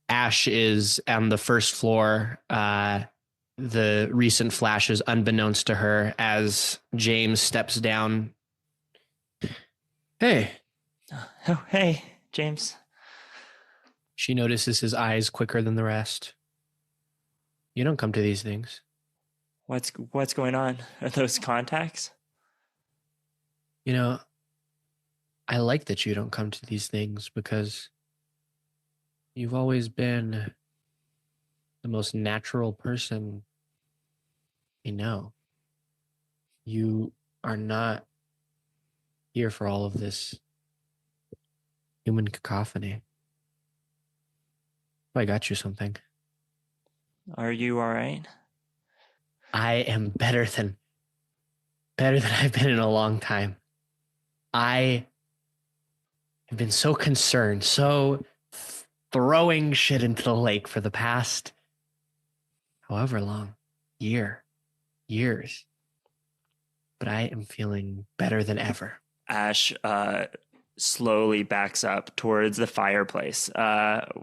Ash is on the first floor. The recent flashes unbeknownst to her as James steps down. Hey. Oh, hey, James. She notices his eyes quicker than the rest. You don't come to these things. What's going on? Are those contacts? You know, I like that you don't come to these things because you've always been the most natural person I know. You are not here for all of this human cacophony. I got you something. Are you all right? I am better than better than I've been in a long time. I have been so concerned, so throwing shit into the lake for the past however long, years. But I am feeling better than ever. Ash slowly backs up towards the fireplace,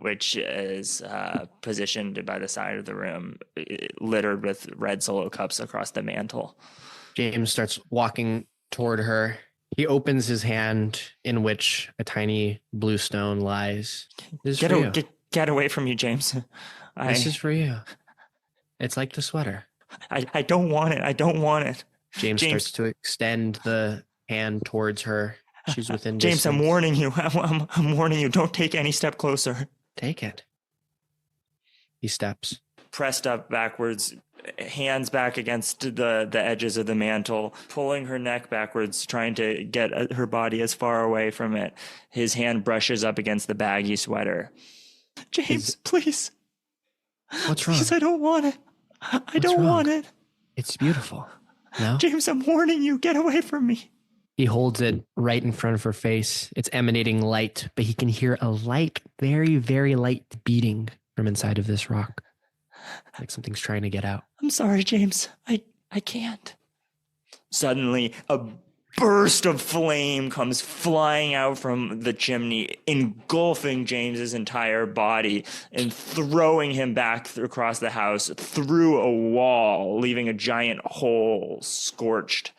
which is positioned by the side of the room, littered with red Solo cups across the mantle. James starts walking toward her. He opens his hand in which a tiny blue stone lies. This is for you. Get away from you, James. This is for you. It's like the sweater. I don't want it. I don't want it. James starts to extend the hand towards her. She's within James, distance. I'm warning you. I'm warning you. Don't take any step closer. Take it. He steps. Pressed up backwards, hands back against the edges of the mantle, pulling her neck backwards, trying to get her body as far away from it. His hand brushes up against the baggy sweater. James, please. What's wrong? Please, I don't want it. I don't want it. It's beautiful. No? James, I'm warning you. Get away from me. He holds it right in front of her face. It's emanating light, but he can hear a light, very, very light beating from inside of this rock. Like something's trying to get out. I'm sorry, James. I can't. Suddenly, a burst of flame comes flying out from the chimney, engulfing James's entire body and throwing him back across the house through a wall, leaving a giant hole scorched.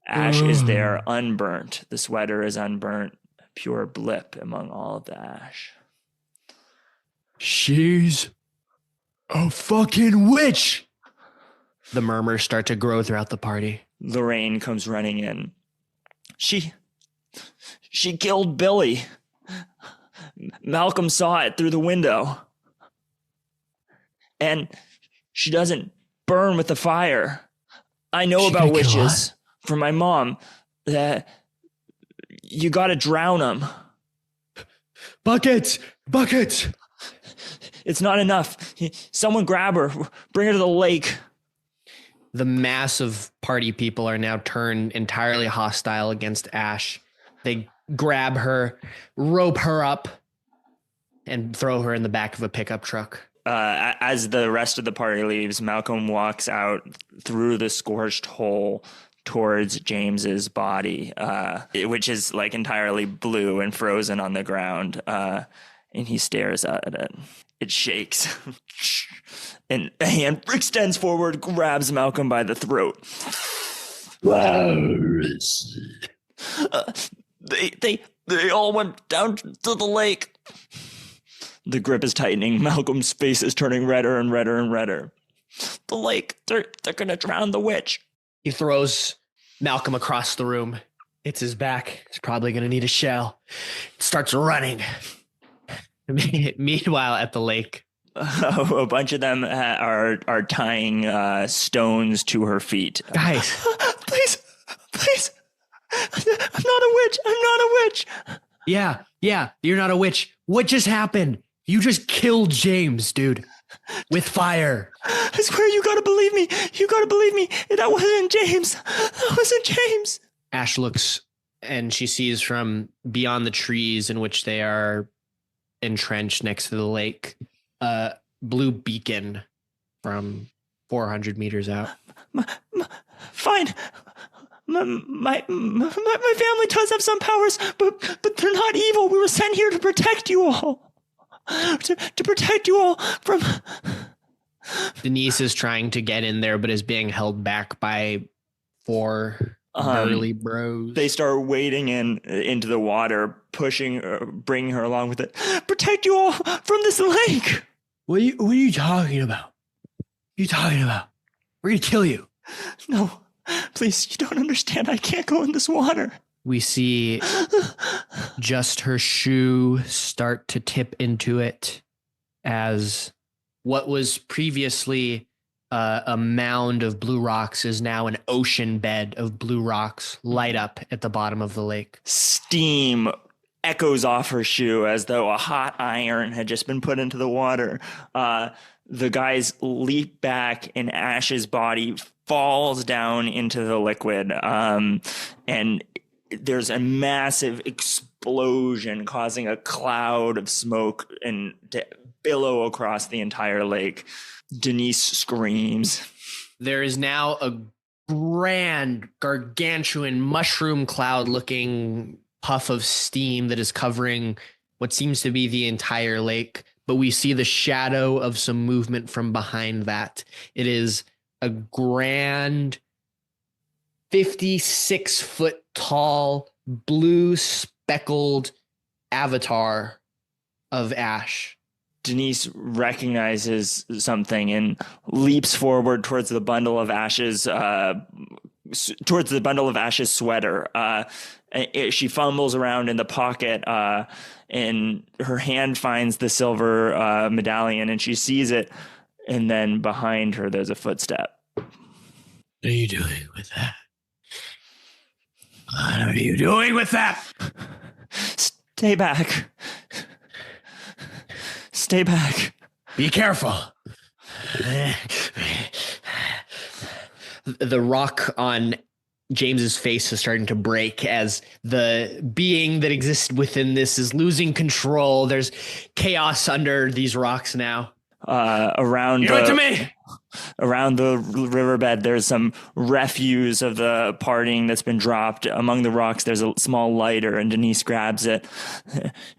Ash is there, unburnt. The sweater is unburnt, a pure blip among all of the ash. She's a fucking witch. The murmurs start to grow throughout the party. Lorraine comes running in. She killed Billy. Malcolm saw it through the window. And she doesn't burn with the fire. I know about witches from my mom that you gotta drown them. Buckets! It's not enough. Someone grab her. Bring her to the lake. The mass of party people are now turned entirely hostile against Ash. They grab her, rope her up, and throw her in the back of a pickup truck. As the rest of the party leaves, Malcolm walks out through the scorched hole towards James's body, which is like entirely blue and frozen on the ground. And he stares at it. It shakes. And a hand extends forward, grabs Malcolm by the throat. They all went down to the lake. The grip is tightening. Malcolm's face is turning redder and redder and redder. The lake. They're gonna drown the witch. He throws Malcolm across the room. It's his back. He's probably gonna need a shell. Starts running. Meanwhile, at the lake, a bunch of them are tying stones to her feet. Guys, please. I'm not a witch. Yeah, you're not a witch. What just happened? You just killed James, dude, with fire. I swear, you gotta believe me. That wasn't James. Ash looks and she sees from beyond the trees in which they are entrenched next to the lake, a blue beacon from 400 meters out. Fine. My family does have some powers, but they're not evil. We were sent here to protect you all. To protect you all from... Denise is trying to get in there, but is being held back by four burly bros. They start wading into the water, pushing, bringing her along with it. Protect you all from this lake. What are you talking about? We're gonna kill you. No, please, you don't understand. I can't go in this water. We see just her shoe start to tip into it as what was previously a mound of blue rocks is now an ocean bed of blue rocks light up at the bottom of the lake. Steam echoes off her shoe as though a hot iron had just been put into the water. the guys leap back, and Ash's body falls down into the liquid. And there's a massive explosion causing a cloud of smoke and to billow across the entire lake. Denise screams. There is now a grand, gargantuan, mushroom cloud-looking puff of steam that is covering what seems to be the entire lake, but we see the shadow of some movement from behind that. It is a grand 56-foot tall, blue speckled avatar of Ash. Denise recognizes something and leaps forward towards the bundle of Ash's sweater. She fumbles around in the pocket, and her hand finds the silver medallion, and she sees it. And then behind her, there's a footstep. What are you doing with that? What are you doing with that? Stay back. Stay back. Be careful. The rock on James's face is starting to break as the being that exists within this is losing control. There's chaos under these rocks now. Around Give it to me. Around the riverbed, there's some refuse of the partying that's been dropped. Among the rocks, there's a small lighter, and Denise grabs it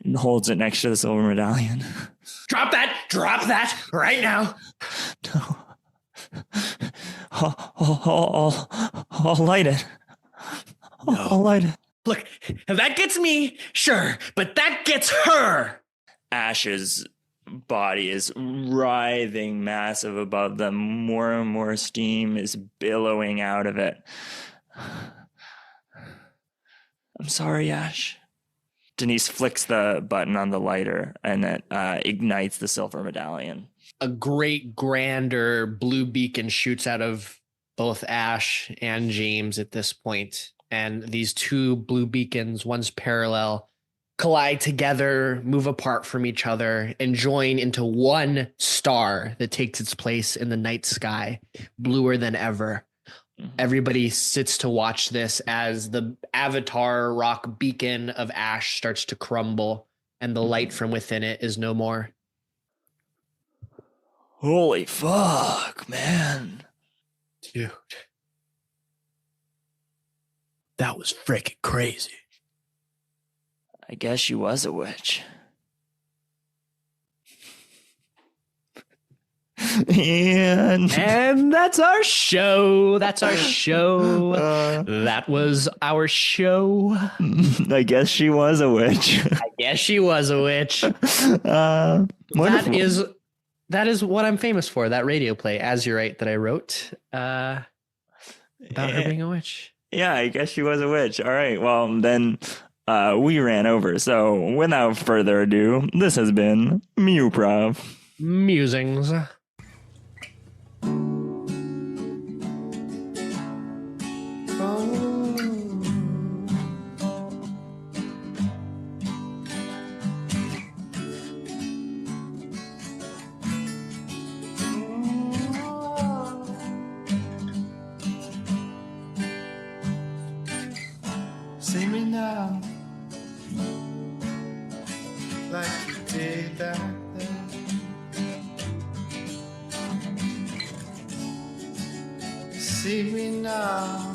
and holds it next to the silver medallion. Drop that right now. No. I'll light it. I'll light it. Look, if that gets me, sure, but that gets her. Ash's body is writhing massive above them. More and more steam is billowing out of it. I'm sorry, Ash. Denise flicks the button on the lighter, and it ignites the silver medallion. A great, grander blue beacon shoots out of both Ash and James at this point. And these two blue beacons, one's parallel, collide together, move apart from each other, and join into one star that takes its place in the night sky, bluer than ever. Everybody sits to watch this as the avatar rock beacon of Ash starts to crumble, and the light from within it is no more. Holy fuck, man. Dude. That was freaking crazy. I guess she was a witch. And that's our show. That was our show. I guess she was a witch. That is what I'm famous for. That radio play, Azurite, that I wrote about her being a witch. Yeah, I guess she was a witch. All right. Well, then we ran over. So without further ado, this has been Muprov Musings. See me now, like you did back then. See me now,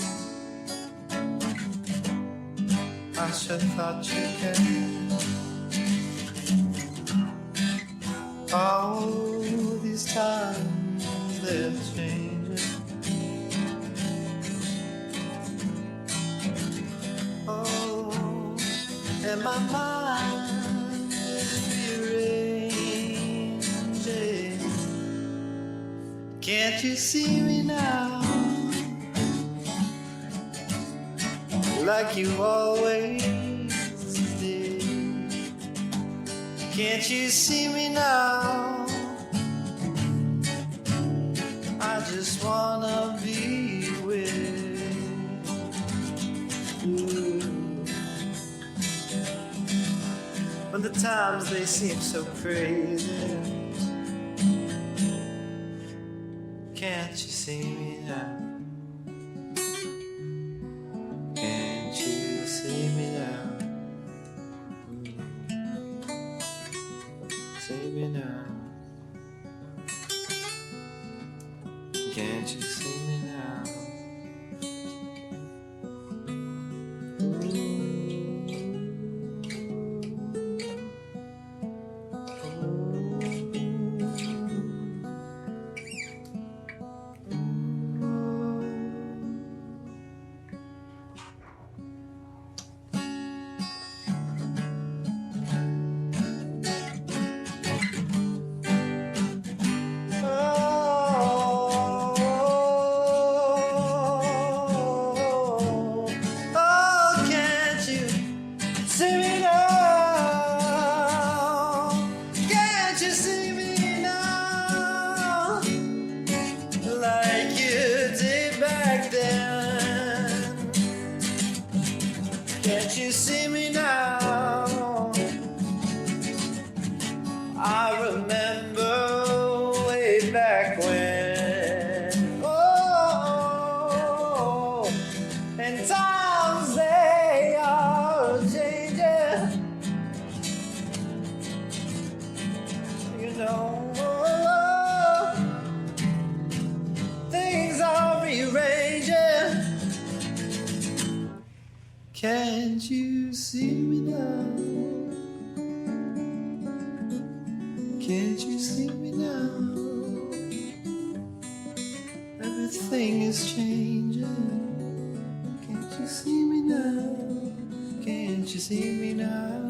I should thought you cared. All these times they're changing. And my mind is rearranging. Can't you see me now? Like you always did. Can't you see me now? I just wanna be with you. When the times they seem so crazy, see me now? Can't you see me now? See me now? Can't you see me now? Oh, can't you see me now? Can't you see me now? Like you did back then. Can't you see me now? I remember way back when. Oh, and times they are changing. You know, things are rearranging. Can't you see me now? Can't you see me now? Everything is changing. Can't you see me now? Can't you see me now?